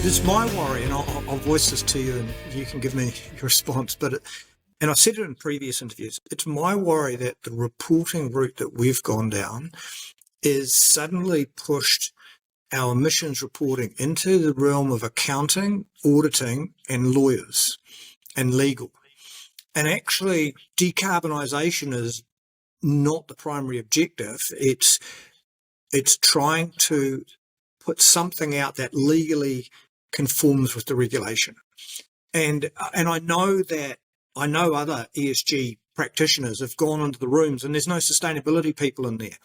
It's my worry, and I'll voice this to you and you can give me your response, and I've said it in previous interviews, it's my worry that the reporting route that we've gone down is suddenly pushed our emissions reporting into the realm of accounting, auditing, and lawyers and legal. And actually, decarbonisation is not the primary objective. It's trying to put something out that legally conforms with the regulation. And I know other ESG practitioners have gone into the rooms and there's no sustainability people in there.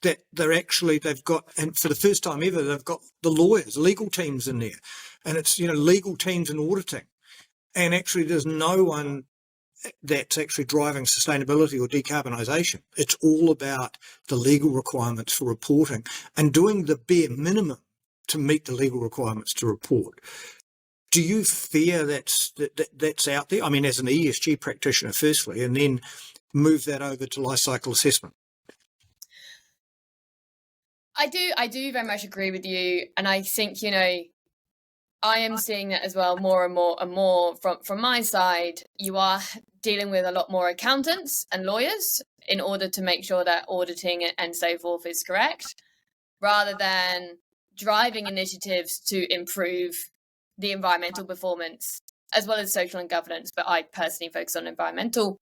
That they've got, and for the first time ever, they've got the lawyers, legal teams in there. And it's, legal teams and auditing. And actually there's no one that's actually driving sustainability or decarbonisation. It's all about the legal requirements for reporting and doing the bare minimum to meet the legal requirements to report. Do you fear that's out there? I mean, as an ESG practitioner, firstly, and then move that over to life cycle assessment. I do very much agree with you, and I think I am seeing that as well more and more from my side. You are dealing with a lot more accountants and lawyers in order to make sure that auditing and so forth is correct, rather than driving initiatives to improve the environmental performance as well as social and governance. But I personally focus on environmental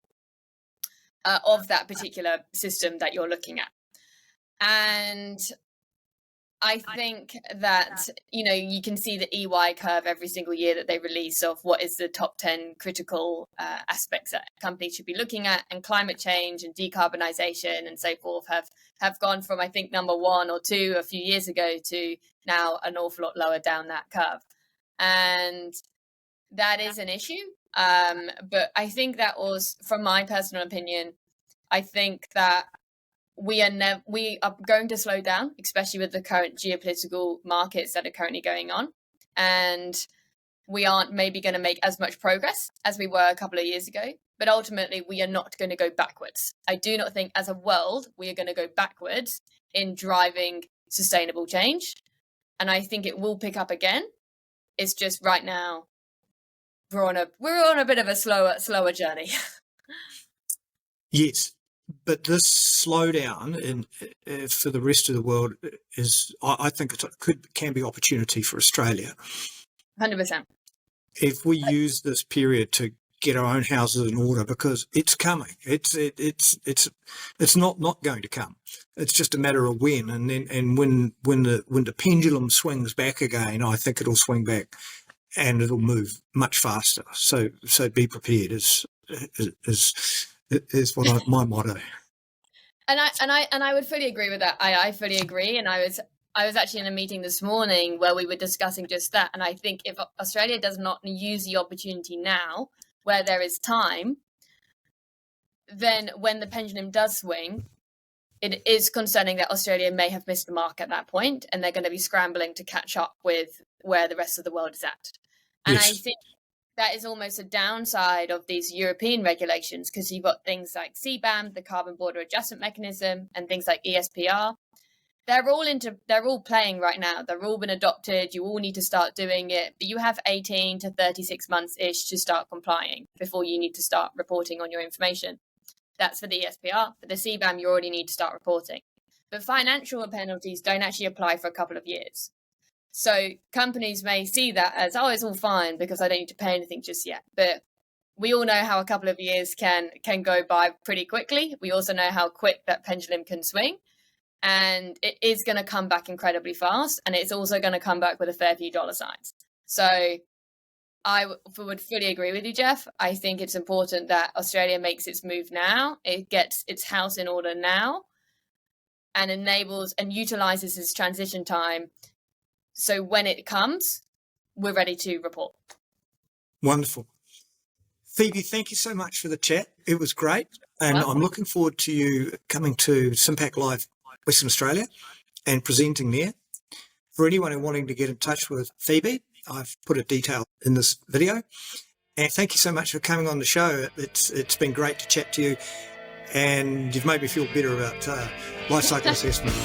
of that particular system that you're looking at. And I think that, you can see the EY curve every single year that they release of what is the top 10 critical aspects that companies should be looking at, and climate change and decarbonisation and so forth have gone from, I think, number 1 or 2 a few years ago to now an awful lot lower down that curve. And that is an issue. But I think that was, from my personal opinion, I think that we are going to slow down, especially with the current geopolitical markets that are currently going on. And we aren't maybe going to make as much progress as we were a couple of years ago. But ultimately, we are not going to go backwards. I do not think as a world, we are going to go backwards in driving sustainable change. And I think it will pick up again. It's just right now, we're on a bit of a slower journey. Yes. But this slowdown for the rest of the world is, I think, can be opportunity for Australia. 100%. If we use this period to get our own houses in order, because it's coming. It's not going to come. It's just a matter of when, and when the pendulum swings back again, I think it'll swing back, and it'll move much faster. So be prepared is what my motto. And I would fully agree with that. I fully agree. And I was actually in a meeting this morning where we were discussing just that. And I think if Australia does not use the opportunity now, where there is time, then when the pendulum does swing, it is concerning that Australia may have missed the mark at that point, and they're going to be scrambling to catch up with where the rest of the world is at. And yes. I think that is almost a downside of these European regulations, because you've got things like CBAM, the Carbon Border Adjustment Mechanism, and things like ESPR. They're all playing right now. They've all been adopted. You all need to start doing it. But you have 18 to 36 months-ish to start complying before you need to start reporting on your information. That's for the ESPR. For the CBAM, you already need to start reporting. But financial penalties don't actually apply for a couple of years. So companies may see that as, it's all fine because I don't need to pay anything just yet. But we all know how a couple of years can go by pretty quickly. We also know how quick that pendulum can swing. And it is going to come back incredibly fast. And it's also going to come back with a fair few dollar signs. So I would fully agree with you, Jeff. I think it's important that Australia makes its move now. It gets its house in order now and enables and utilizes its transition time. So when it comes, we're ready to report. Wonderful. Phoebe, thank you so much for the chat. It was great. And I'm looking forward to you coming to SIM-PAC Live Western Australia and presenting there. For anyone wanting to get in touch with Phoebe, I've put a detail in this video. And thank you so much for coming on the show. It's been great to chat to you, and you've made me feel better about life cycle assessment.